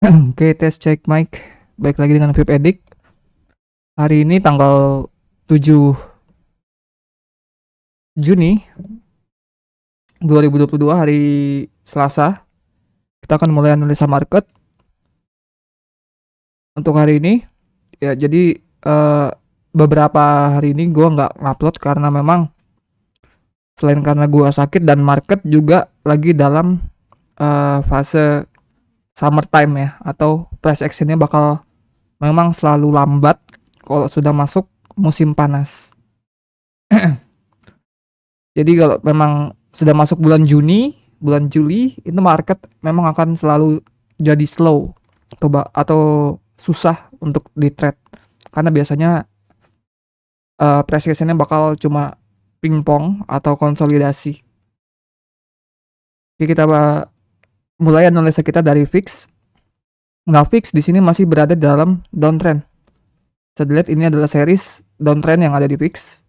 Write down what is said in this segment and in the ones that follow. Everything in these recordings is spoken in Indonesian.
Oke, tes cek mic. Baik lagi dengan Vip Edik. Hari ini tanggal 7 Juni 2022, hari Selasa. Kita akan mulai analisa market untuk hari ini. Ya, jadi beberapa hari ini gue nggak ngupload karena memang selain karena gue sakit dan market juga lagi dalam fase summertime ya, atau price actionnya bakal memang selalu lambat kalau sudah masuk musim panas. Jadi kalau memang sudah masuk bulan Juni, bulan Juli, itu market memang akan selalu jadi slow atau susah untuk di trade karena biasanya price action-nya bakal cuma pingpong atau konsolidasi. Oke, kita mulai analisa kita dari VIX. Nah, VIX di sini masih berada dalam downtrend. Saya lihat ini adalah series downtrend yang ada di VIX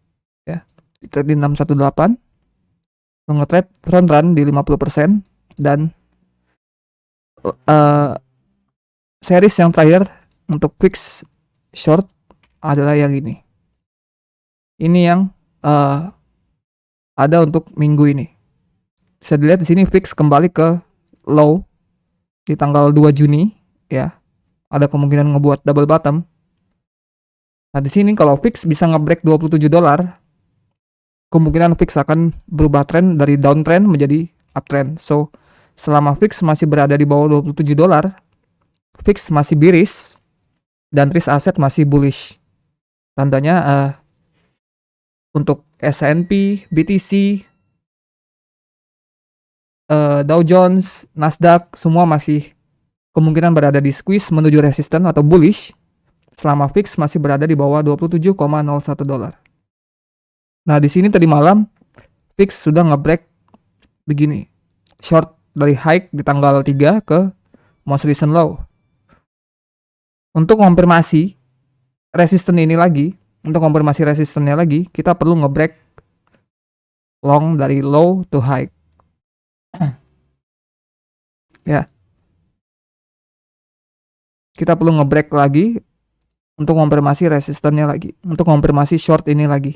ya. Di trade di 618. Nge-trade front run di 50% dan series yang terakhir untuk fix short adalah yang ini. Ini yang ada untuk minggu ini. Bisa dilihat di sini fix kembali ke low di tanggal 2 Juni ya. Ada kemungkinan ngebuat double bottom. Nah, di sini kalau fix bisa nge-break $27, kemungkinan fix akan berubah tren dari downtrend menjadi uptrend. So, selama fix masih berada di bawah $27, fix masih bearish dan risk asset masih bullish. Tandanya untuk S&P, BTC, Dow Jones, Nasdaq semua masih kemungkinan berada di squeeze menuju resisten atau bullish selama fix masih berada di bawah $27,01. Nah, di sini tadi malam fix sudah nge-break begini. Short dari high di tanggal 3 ke most recent low. Untuk konfirmasi resisten ini lagi, untuk konfirmasi resistennya lagi, kita perlu nge-break long dari low to high. Ya. Kita perlu nge-break lagi untuk konfirmasi resistennya lagi, untuk konfirmasi short ini lagi.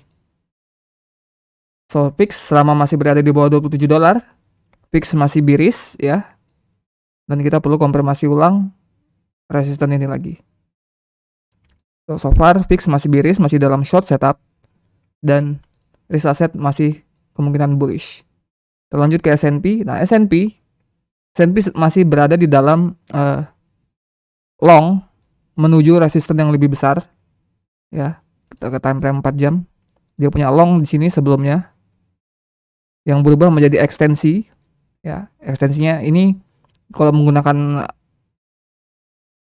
So, fix selama masih berada di bawah $27, fix masih bearish ya. Dan kita perlu konfirmasi ulang resisten ini lagi. So far fix masih bearish, masih dalam short setup dan risk asset masih kemungkinan bullish. Terlanjut ke S&P. Nah, S&P masih berada di dalam long menuju resisten yang lebih besar. Ya, kita ke time frame 4 jam. Dia punya long di sini sebelumnya yang berubah menjadi ekstensi. Ya, ekstensinya ini kalau menggunakan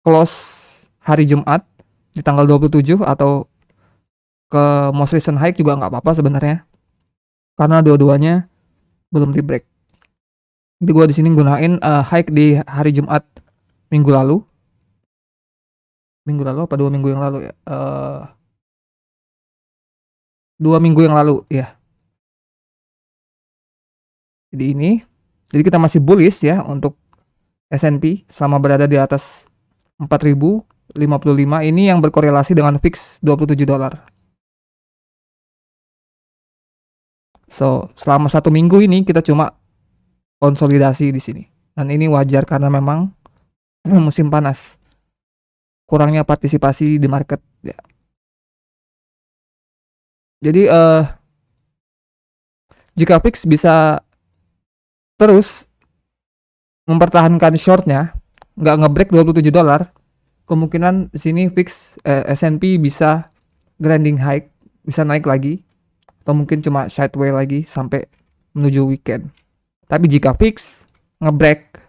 close hari Jumat di tanggal 27 atau ke most recent high juga nggak apa-apa sebenarnya, karena dua-duanya belum di break. Jadi gue di sini gunain high di hari Jumat minggu lalu apa 2 minggu yang lalu ya, 2 minggu yang lalu ya. Jadi kita masih bullish ya untuk S&P selama berada di atas 4055. Ini yang berkorelasi dengan fix $27. So, selama 1 minggu ini kita cuma konsolidasi di sini. Dan ini wajar karena memang musim panas. Kurangnya partisipasi di market ya. Jadi jika fix bisa terus mempertahankan shortnya, nggak nge-break $27, kemungkinan sini fix S&P bisa grinding high, bisa naik lagi, atau mungkin cuma sideways lagi sampai menuju weekend. Tapi jika fix nge-break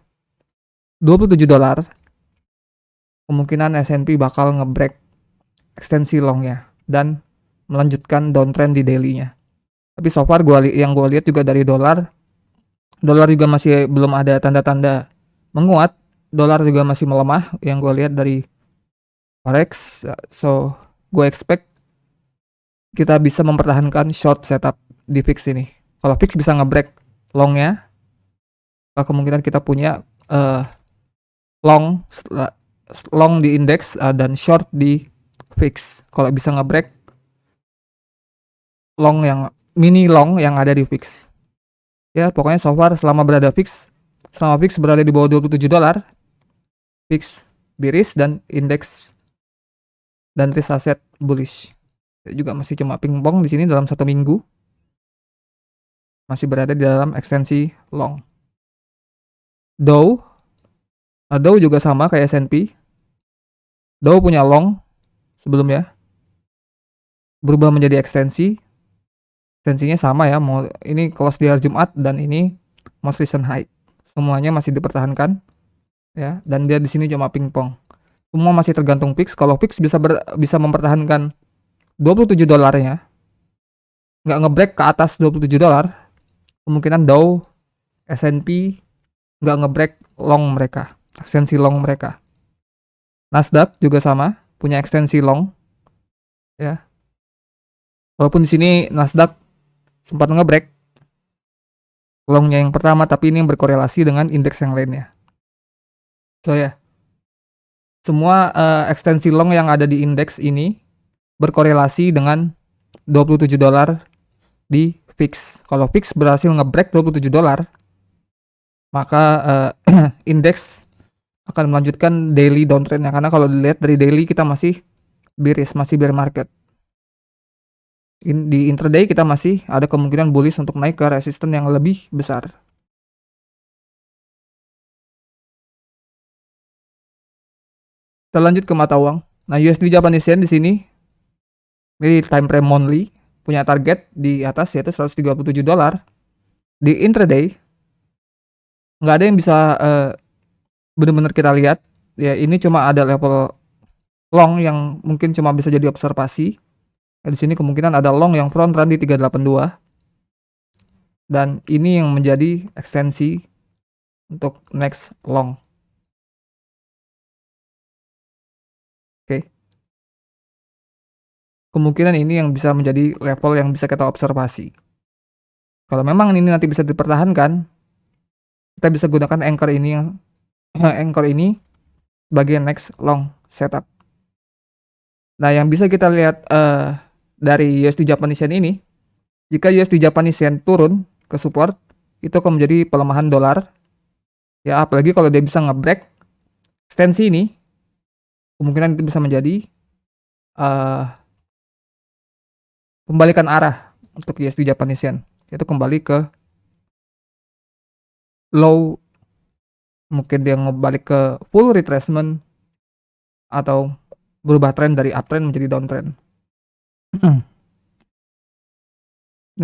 $27, kemungkinan S&P bakal nge-break ekstensi longnya dan melanjutkan downtrend di daily-nya. Tapi so far yang gue lihat juga dari dolar juga masih belum ada tanda-tanda menguat. Dolar juga masih melemah yang gue lihat dari forex. So gue expect kita bisa mempertahankan short setup di fix ini. Kalau fix bisa nge-break longnya, kemungkinan kita punya long long di indeks dan short di fix. Kalau bisa ngebreak long yang mini long yang ada di fix. Ya, pokoknya so far selama fix berada di bawah $27, fix bearish dan indeks dan risk asset bullish. Juga masih cuma pingpong di sini dalam 1 minggu. Masih berada di dalam ekstensi long. Dow juga sama kayak S&P. Dow punya long sebelumnya, berubah menjadi ekstensi. Ekstensinya sama ya, mau ini close di hari Jumat dan ini most recent high. Semuanya masih dipertahankan ya, dan dia di sini cuma pingpong. Semua masih tergantung fix. Kalau fix bisa mempertahankan $27-nya, nggak ngebreak ke atas $27, kemungkinan Dow, S&P nggak ngebreak long mereka, ekstensi long mereka. Nasdaq juga sama, punya ekstensi long ya. Walaupun di sini Nasdaq sempat ngebreak longnya yang pertama, tapi ini yang berkorelasi dengan indeks yang lainnya. So ya, semua ekstensi long yang ada di indeks ini berkorelasi dengan $27 di fix. Kalau fix berhasil ngebreak $27, maka indeks akan melanjutkan daily downtrendnya, karena kalau dilihat dari daily kita masih bearish, masih bear market. Di intraday kita masih ada kemungkinan bullish untuk naik ke resisten yang lebih besar. Kita lanjut ke mata uang. Nah, USD Japanese Yen di sini ini time frame monthly punya target di atas yaitu $137. Di intraday nggak ada yang bisa benar-benar kita lihat ya, ini cuma ada level long yang mungkin cuma bisa jadi observasi. Di sini kemungkinan ada long yang front run di 382 dan ini yang menjadi ekstensi untuk next long. Oke. Kemungkinan ini yang bisa menjadi level yang bisa kita observasi. Kalau memang ini nanti bisa dipertahankan, kita bisa gunakan anchor ini sebagai next long setup. Nah, yang bisa kita lihat dari USD Japanese Yen ini, jika USD Japanese Yen turun ke support, itu akan menjadi pelemahan dolar. Ya, apalagi kalau dia bisa ngebreak ekstensi ini, kemungkinan itu bisa menjadi pembalikan arah untuk USD Japanese Yen, yaitu kembali ke low, mungkin dia ngebalik ke full retracement atau berubah tren dari uptrend menjadi downtrend. Ini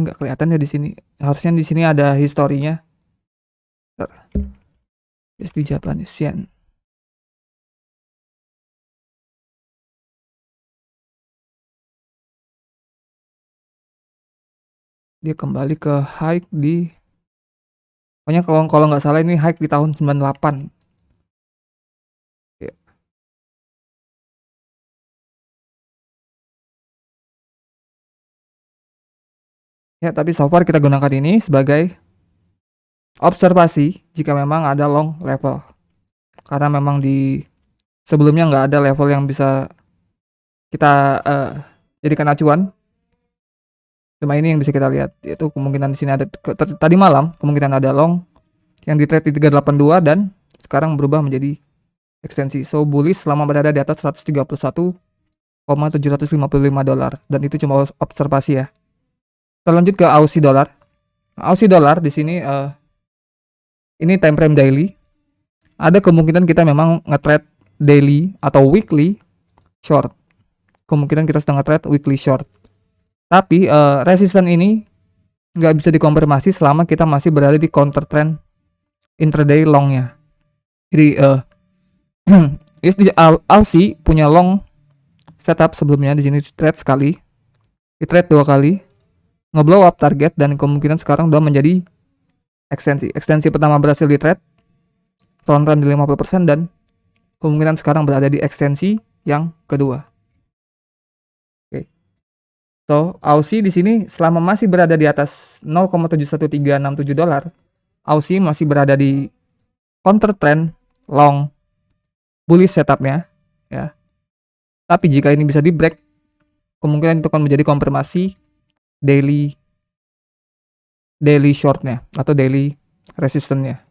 nggak kelihatan ya di sini. Harusnya di sini ada historinya. USD Japanese Yen. Dia kembali ke high di, pokoknya kalau nggak salah ini high di tahun 98. Ya. Ya, tapi so far kita gunakan ini sebagai observasi jika memang ada long level. Karena memang di sebelumnya nggak ada level yang bisa kita jadikan acuan. Cuma ini yang bisa kita lihat, yaitu kemungkinan di sini ada tadi malam kemungkinan ada long yang di trade di 382 dan sekarang berubah menjadi ekstensi. So bullish selama berada di atas $131,755 dan itu cuma observasi ya. Kita lanjut ke Aussie dollar. Aussie dollar di sini ini time frame daily. Ada kemungkinan kita memang nge-trade daily atau weekly short. Kemungkinan kita sedang nge-trade weekly short. Tapi resisten ini nggak bisa dikonfirmasi selama kita masih berada di counter trend intraday longnya. Jadi Aussie punya long setup sebelumnya, di sini trade sekali, di trade 2 kali, ngeblow up target dan kemungkinan sekarang udah menjadi ekstensi. Ekstensi pertama berhasil di trade, front run di 50% dan kemungkinan sekarang berada di ekstensi yang kedua. Oke. So, Aussie di sini selama masih berada di atas $0,71367, Aussie masih berada di counter trend long bullish setupnya ya. Tapi jika ini bisa di break, kemungkinan itu akan menjadi konfirmasi daily shortnya atau daily resistance-nya.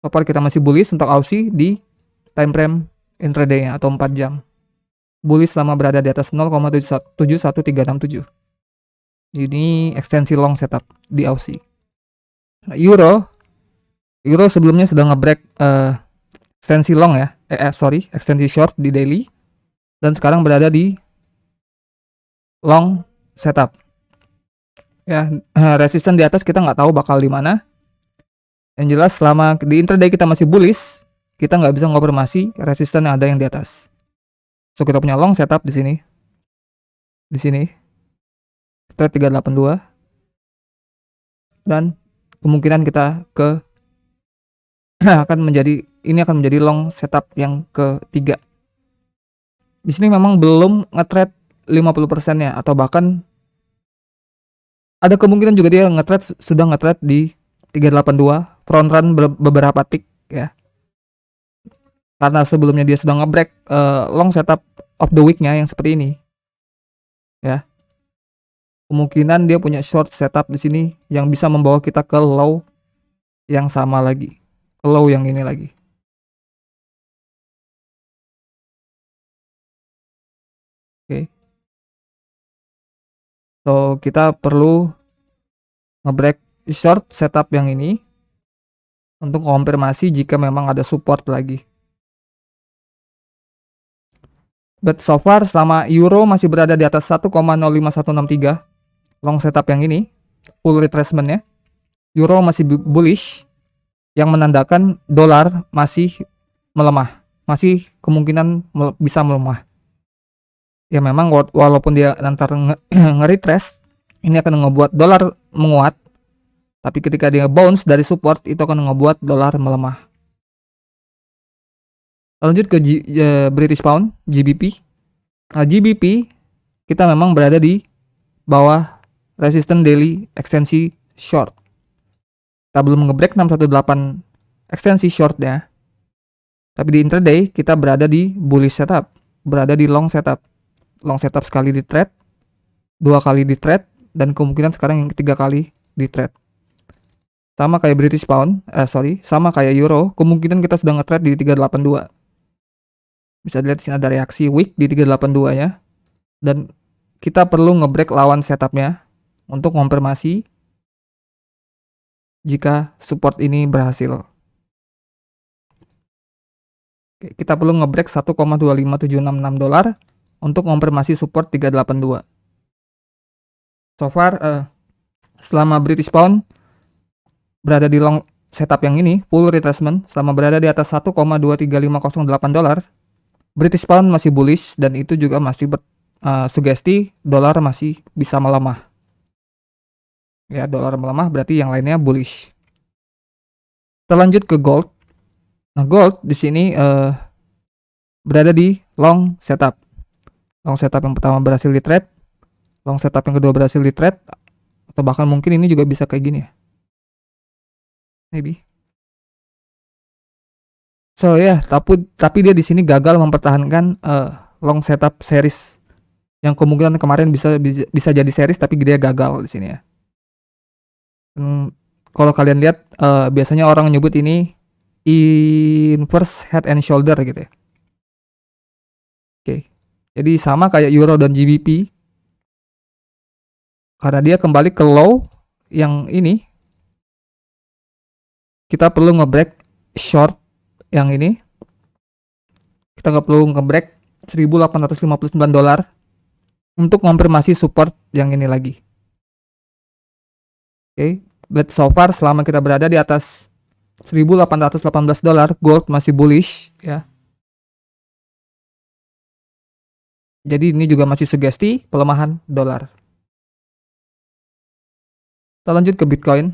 So far kita masih bullish untuk Aussie di time frame intraday-nya atau 4 jam. Bullish selama berada di atas 0,71367. Ini ekstensi long setup di Aussie. Nah, Euro sebelumnya sudah nge-break ekstensi long ya. Ekstensi short di daily dan sekarang berada di long setup. Ya, resisten di atas kita nggak tahu bakal di mana. Yang jelas selama di intraday kita masih bullish, kita nggak bisa konfirmasi resisten yang ada yang di atas. So kita punya long setup di sini. Di sini kita 382 dan kemungkinan kita ke akan menjadi long setup yang ketiga. Di sini memang belum nge-trade 50%-nya atau bahkan ada kemungkinan juga dia sudah nge-trade di 382 front run beberapa tick ya. Karena sebelumnya dia sudah nge-break long setup of the week-nya yang seperti ini. Ya. Kemungkinan dia punya short setup di sini yang bisa membawa kita ke low yang sama lagi. Ke low yang ini lagi. Oke. So, kita perlu nge-break short setup yang ini untuk konfirmasi jika memang ada support lagi. But so far selama euro masih berada di atas 1,05163 long setup yang ini full retracement ya, euro masih bullish yang menandakan dolar masih melemah, masih kemungkinan bisa melemah. Ya memang walaupun dia nanti nge-retrace, ini akan ngebuat dolar menguat, tapi ketika dia bounce dari support itu akan ngebuat dolar melemah. Lanjut ke British Pound, GBP. Nah, GBP kita memang berada di bawah resisten daily ekstensi short. Kita belum nge-break 618 ekstensi short ya. Tapi di intraday kita berada di bullish setup, berada di long setup. Long setup sekali di trade, 2 kali di trade, dan kemungkinan sekarang yang ketiga kali di trade. Sama kayak British Pound, sama kayak Euro, kemungkinan kita sudah nge-trade di 382. Bisa dilihat di sini ada reaksi wick di 382 ya. Dan kita perlu nge-break lawan setupnya untuk konfirmasi jika support ini berhasil. Oke, kita perlu nge-break 1,25766 dolar untuk konfirmasi support 382. So far selama British Pound berada di long setup yang ini full retracement selama berada di atas 1,23508 dolar. British Pound masih bullish dan itu juga masih sugesti dolar masih bisa melemah. Ya, dolar melemah berarti yang lainnya bullish. Kita lanjut ke gold. Nah, gold di sini berada di long setup. Long setup yang pertama berhasil di trade, long setup yang kedua berhasil di trade, atau bahkan mungkin ini juga bisa kayak gini ya. Maybe. So ya, tapi dia di sini gagal mempertahankan long setup series yang kemungkinan kemarin bisa jadi series tapi dia gagal di sini ya. Kalau kalian lihat biasanya orang nyebut ini inverse head and shoulder gitu ya. Oke. Jadi sama kayak euro dan GBP. Karena dia kembali ke low yang ini, kita perlu nge-break short yang ini. Kita nggak perlu nge-break 1.859 dolar untuk konfirmasi support yang ini lagi. Oke, but so far selama kita berada di atas 1.818 dolar, gold masih bullish ya. Jadi ini juga masih sugesti pelemahan dolar. Kita lanjut ke Bitcoin.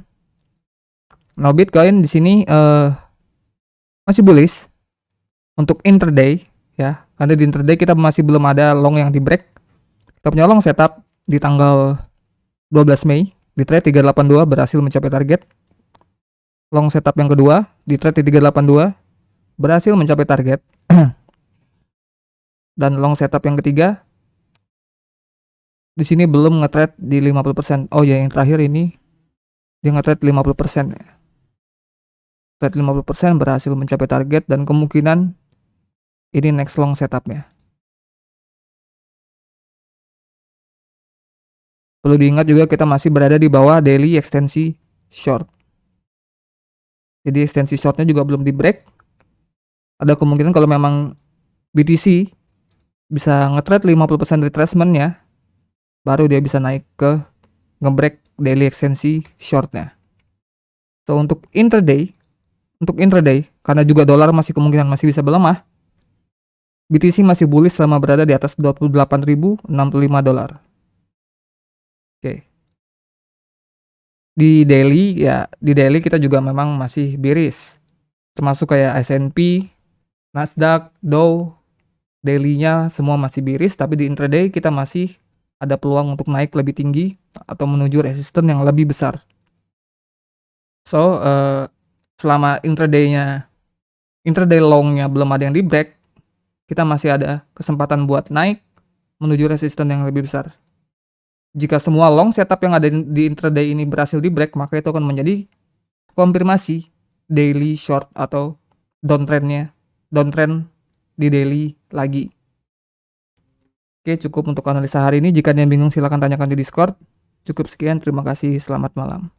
Nah, Bitcoin di sini masih bullish untuk intraday ya. Karena di intraday kita masih belum ada long yang di break. Kita punya long setup di tanggal 12 Mei di trade 382 berhasil mencapai target. Long setup yang kedua di trade di 382 berhasil mencapai target. Dan long setup yang ketiga di sini belum nge-trade di 50%. Oh ya, yang terakhir ini dia nge-trade 50% ya. Trade 50% berhasil mencapai target dan kemungkinan ini next long setupnya. Perlu diingat juga kita masih berada di bawah daily ekstensi short. Jadi ekstensi shortnya juga belum di break. Ada kemungkinan kalau memang BTC bisa nge-trade 50% retracement ya, baru dia bisa naik ke nge-break daily ekstensi shortnya. So untuk intraday karena juga dolar masih kemungkinan masih bisa melemah, BTC masih bullish selama berada di atas 28.065 dolar. Oke. Di daily kita juga memang masih bearish. Termasuk kayak S&P, Nasdaq, Dow, daily-nya semua masih bearish, tapi di intraday kita masih ada peluang untuk naik lebih tinggi atau menuju resisten yang lebih besar. So, selama intraday long-nya belum ada yang di break, kita masih ada kesempatan buat naik menuju resisten yang lebih besar. Jika semua long setup yang ada di intraday ini berhasil di break, maka itu akan menjadi konfirmasi daily short atau downtrend di daily lagi. Oke, cukup untuk analisa hari ini. Jika ada yang bingung silahkan tanyakan di Discord. Cukup sekian, terima kasih, selamat malam.